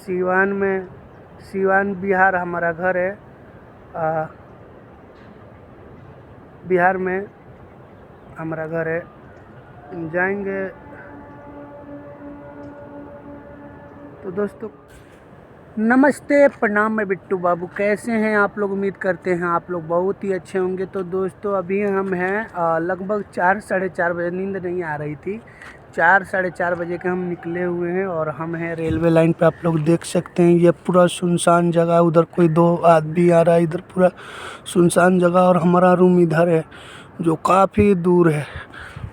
सीवान बिहार हमारा घर है। बिहार में हमारा घर है। जाएंगे। तो दोस्तों नमस्ते, प्रणाम। मैं बिट्टू बाबू। कैसे हैं आप लोग? उम्मीद करते हैं आप लोग बहुत ही अच्छे होंगे। तो दोस्तों अभी हम हैं लगभग 4-4:30 बजे। नींद नहीं आ रही थी। 4-4:30 बजे के हम निकले हुए हैं और हम हैं रेलवे लाइन पे। आप लोग देख सकते हैं ये पूरा सुनसान जगह। उधर कोई 2 आदमी आ रहा है। इधर पूरा सुनसान जगह और हमारा रूम इधर है जो काफ़ी दूर है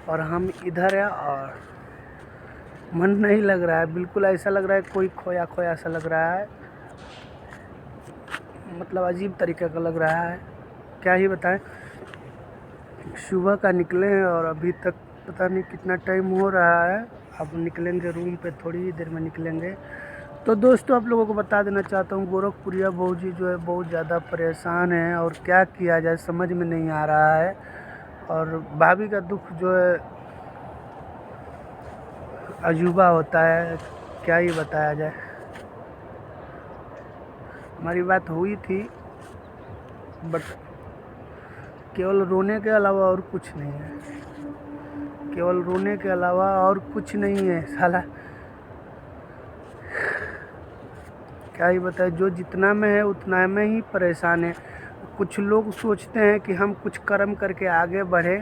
और हम इधर है और मन नहीं लग रहा है। बिल्कुल ऐसा लग रहा है कोई खोया खोया सा लग रहा है। मतलब अजीब तरीके का लग रहा है, क्या ही बताएं। सुबह का निकले हैं और अभी तक पता नहीं कितना टाइम हो रहा है। अब निकलेंगे रूम पे, थोड़ी ही देर में निकलेंगे। तो दोस्तों आप लोगों को बता देना चाहता हूँ, गोरखपुरिया बहू जी जो है बहुत ज़्यादा परेशान है और क्या किया जाए समझ में नहीं आ रहा है। और भाभी का दुख जो है अजूबा होता है, क्या ही बताया जाए। हमारी बात हुई थी बट केवल रोने के अलावा और कुछ नहीं है। केवल रोने के अलावा और कुछ नहीं है साला। क्या ही बताए, जो जितना में है उतना में ही परेशान है। कुछ लोग सोचते हैं कि हम कुछ कर्म करके आगे बढ़े,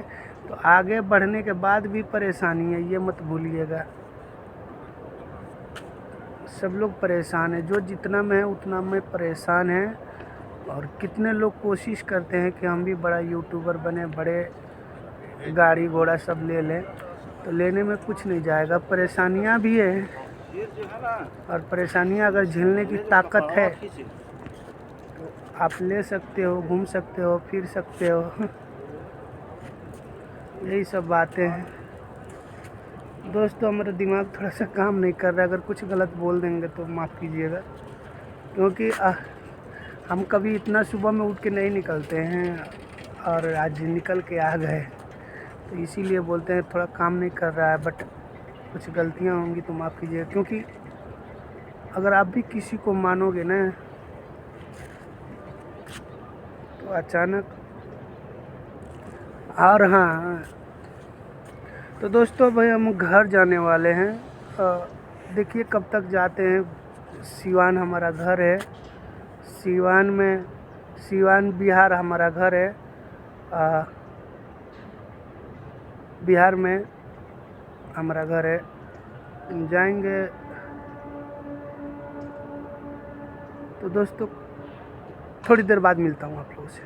तो आगे बढ़ने के बाद भी परेशानी है, ये मत भूलिएगा। सब लोग परेशान है, जो जितना में है उतना में परेशान है। और कितने लोग कोशिश करते हैं कि हम भी बड़ा यूट्यूबर बने, बड़े गाड़ी घोड़ा सब ले लें, तो लेने में कुछ नहीं जाएगा। परेशानियां भी है और परेशानियां अगर झेलने की ताकत है तो आप ले सकते हो, घूम सकते हो, फिर सकते हो। यही सब बातें हैं दोस्तों। हमारा दिमाग थोड़ा सा काम नहीं कर रहा है। अगर कुछ गलत बोल देंगे तो माफ़ कीजिएगा, क्योंकि हम कभी इतना सुबह में उठ के नहीं निकलते हैं और आज निकल के आ गए, तो इसीलिए बोलते हैं थोड़ा काम नहीं कर रहा है। बट कुछ गलतियां होंगी तो माफ़ कीजिएगा, क्योंकि अगर आप भी किसी को मानोगे ना तो अचानक। और हाँ, तो दोस्तों भाई हम घर जाने वाले हैं। देखिए कब तक जाते हैं। सीवान हमारा घर है। सीवान बिहार हमारा घर है। बिहार में हमारा घर है। जाएंगे। तो दोस्तों थोड़ी देर बाद मिलता हूँ आप लोगों से।